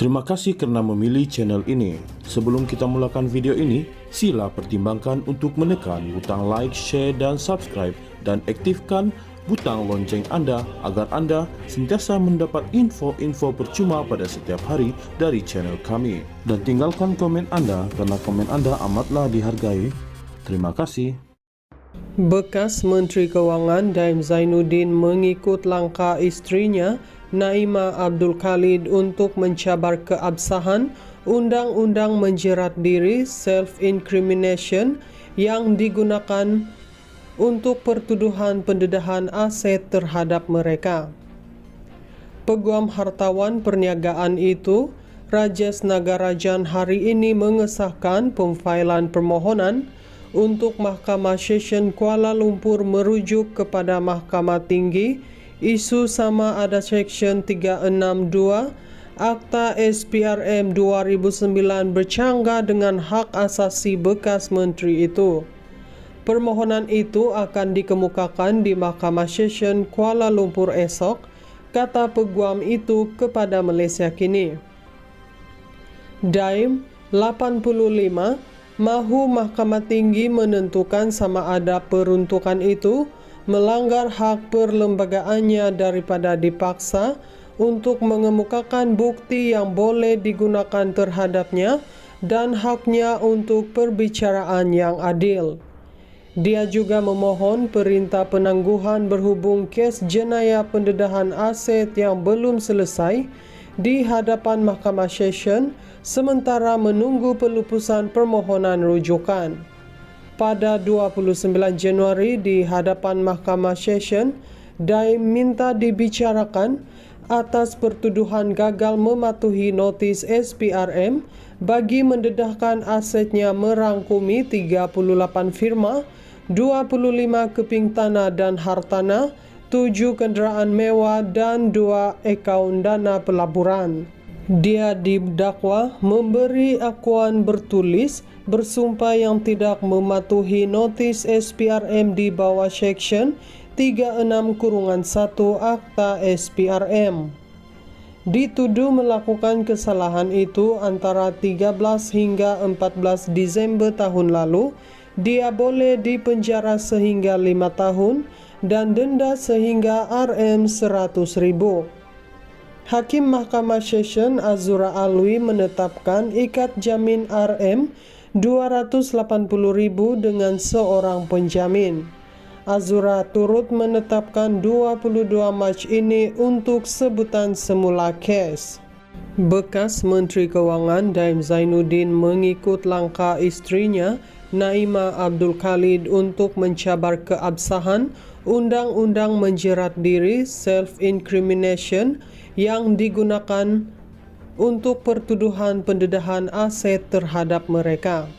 Terima kasih karena memilih channel ini. Sebelum kita mulakan video ini, sila pertimbangkan untuk menekan butang like, share, dan subscribe, dan aktifkan butang lonceng Anda agar Anda sentiasa mendapat info-info percuma pada setiap hari dari channel kami. Dan tinggalkan komen Anda karena komen Anda amatlah dihargai. Terima kasih. Bekas Menteri Keuangan Daim Zainuddin mengikut langkah istrinya Naimah Abdul Khalid untuk mencabar keabsahan undang-undang menjerat diri self-incrimination yang digunakan untuk pertuduhan pendedahan aset terhadap mereka. Peguam Hartawan Perniagaan itu, Rajesh Nagarajan, hari ini mengesahkan pemfailan permohonan untuk Mahkamah Session Kuala Lumpur merujuk kepada Mahkamah Tinggi isu sama ada Seksyen 362 Akta SPRM 2009 bercanggah dengan hak asasi bekas menteri itu. Permohonan itu akan dikemukakan di Mahkamah Session Kuala Lumpur esok, kata peguam itu kepada Malaysia Kini. Daim 85 mahu Mahkamah Tinggi menentukan sama ada peruntukan itu melanggar hak perlembagaannya daripada dipaksa untuk mengemukakan bukti yang boleh digunakan terhadapnya dan haknya untuk perbicaraan yang adil. Dia juga memohon perintah penangguhan berhubung kes jenayah pendedahan aset yang belum selesai di hadapan Mahkamah Session sementara menunggu pelupusan permohonan rujukan. Pada 29 Januari di hadapan Mahkamah Session, Daim minta dibicarakan atas pertuduhan gagal mematuhi notis SPRM bagi mendedahkan asetnya merangkumi 38 firma, 25 keping tanah dan hartanah, 7 kenderaan mewah dan 2 akaun dana pelaburan. Dia didakwa memberi akuan bertulis bersumpah yang tidak mematuhi notis SPRM di bawah Seksyen 36-1 Akta SPRM. Dituduh melakukan kesalahan itu antara 13 hingga 14 Disember tahun lalu. Dia boleh dipenjara sehingga 5 tahun dan denda sehingga RM100,000. Hakim Mahkamah Session Azura Alwi menetapkan ikat jamin RM280,000 dengan seorang penjamin. Azura turut menetapkan 22 Mac ini untuk sebutan semula kes. Bekas Menteri Keuangan Daim Zainuddin mengikut langkah istrinya Naimah Abdul Khalid untuk mencabar keabsahan undang-undang menjerat diri self-incrimination yang digunakan untuk pertuduhan pendedahan aset terhadap mereka.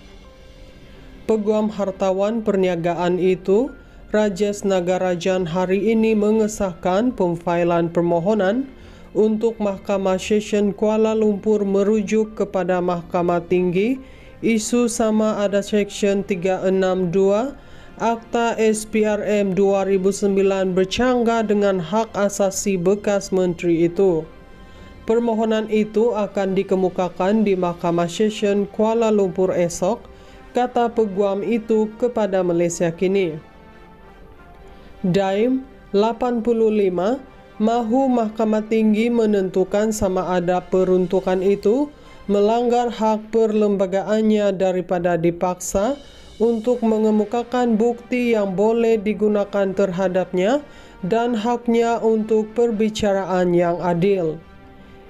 Peguam Hartawan Perniagaan itu, Rajesh Nagarajan, hari ini mengesahkan pemfailan permohonan untuk Mahkamah Session Kuala Lumpur merujuk kepada Mahkamah Tinggi isu sama ada Seksyen 362 Akta SPRM 2009 bercanggah dengan hak asasi bekas menteri itu. Permohonan itu akan dikemukakan di Mahkamah Session Kuala Lumpur esok, kata peguam itu kepada Malaysia Kini. Daim 85 mahu Mahkamah Tinggi menentukan sama ada peruntukan itu melanggar hak perlembagaannya daripada dipaksa untuk mengemukakan bukti yang boleh digunakan terhadapnya dan haknya untuk perbicaraan yang adil.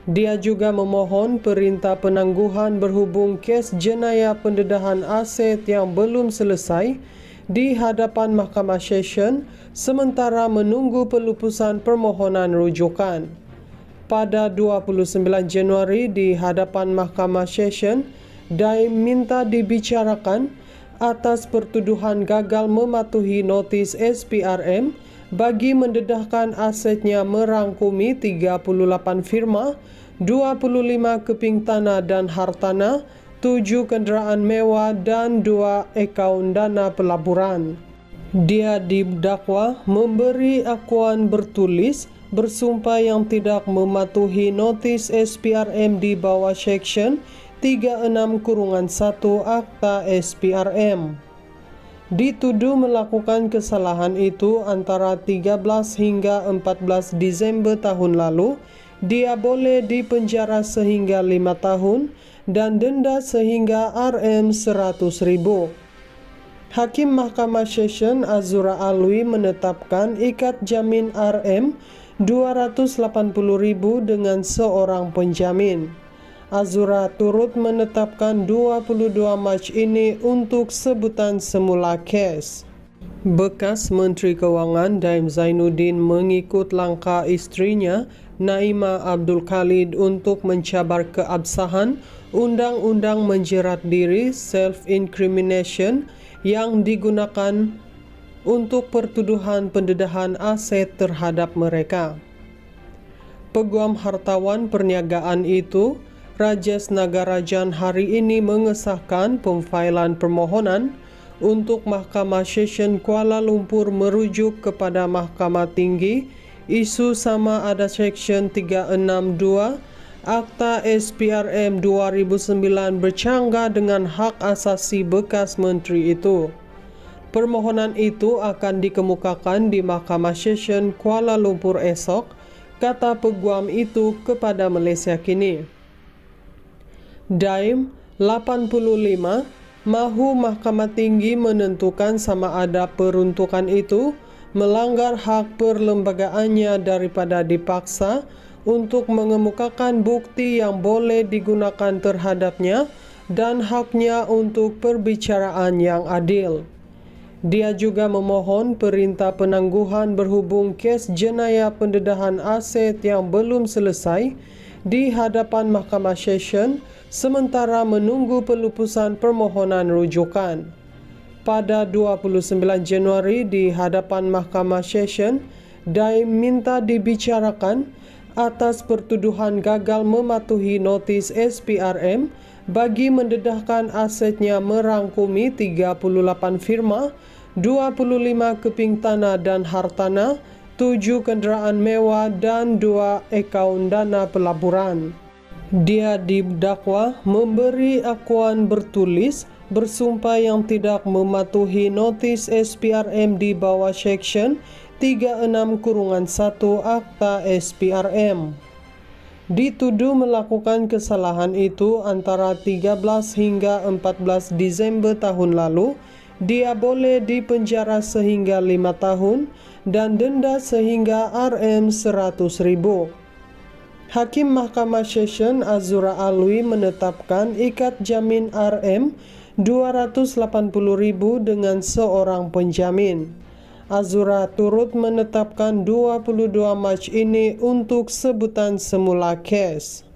Dia juga memohon perintah penangguhan berhubung kes jenayah pendedahan aset yang belum selesai di hadapan Mahkamah Session sementara menunggu pelupusan permohonan rujukan. Pada 29 Januari di hadapan Mahkamah Session, Daim minta dibicarakan atas pertuduhan gagal mematuhi notis SPRM bagi mendedahkan asetnya merangkumi 38 firma, 25 keping tanah dan hartanah, 7 kendaraan mewah, dan 2 akaun dana pelaburan. Dia didakwa memberi akuan bertulis bersumpah yang tidak mematuhi notis SPRM di bawah Section 36-1 Akta SPRM. Dituduh melakukan kesalahan itu antara 13 hingga 14 Desember tahun lalu. Dia boleh dipenjara sehingga 5 tahun dan denda sehingga Rm100.000. Hakim Mahkamah Session Azura Alwi menetapkan ikat jamin Rm280.000 dengan seorang penjamin. Azura turut menetapkan 22 Mac ini untuk sebutan semula kes. Bekas Menteri Keuangan Daim Zainuddin mengikut langkah istrinya Naima Abdul Khalid untuk mencabar keabsahan Undang-Undang Menjerat Diri (Self-Incrimination) yang digunakan untuk pertuduhan pendedahan aset terhadap mereka. Peguam Hartawan Perniagaan itu, Rajesh Nagarajan, hari ini mengesahkan pemfailan permohonan untuk Mahkamah Session Kuala Lumpur merujuk kepada Mahkamah Tinggi isu sama ada Section 362 Akta SPRM 2009 bercanggah dengan hak asasi bekas menteri itu. Permohonan itu akan dikemukakan di Mahkamah Session Kuala Lumpur esok, kata peguam itu kepada Malaysia Kini. Daim 85 mahu Mahkamah Tinggi menentukan sama ada peruntukan itu melanggar hak perlembagaannya daripada dipaksa untuk mengemukakan bukti yang boleh digunakan terhadapnya dan haknya untuk perbicaraan yang adil. Dia juga memohon perintah penangguhan berhubung kes jenayah pendedahan aset yang belum selesai di hadapan Mahkamah Session sementara menunggu pelupusan permohonan rujukan. Pada 29 Januari di hadapan Mahkamah Session, Daim minta dibicarakan atas pertuduhan gagal mematuhi notis SPRM bagi mendedahkan asetnya merangkumi 38 firma, 25 keping tanah dan hartanah, 7 kenderaan mewah dan 2 akaun dana pelaburan. Dia didakwa memberi akuan bertulis bersumpah yang tidak mematuhi notis SPRM di bawah Section 36-1 Akta SPRM. Dituduh melakukan kesalahan itu antara 13 hingga 14 Desember tahun lalu. Dia boleh dipenjara sehingga 5 tahun dan denda sehingga Rm100.000. Hakim Mahkamah Session Azura Alwi menetapkan ikat jamin Rm280.000 dengan seorang penjamin. Azura turut menetapkan 22 Mac ini untuk sebutan semula kes.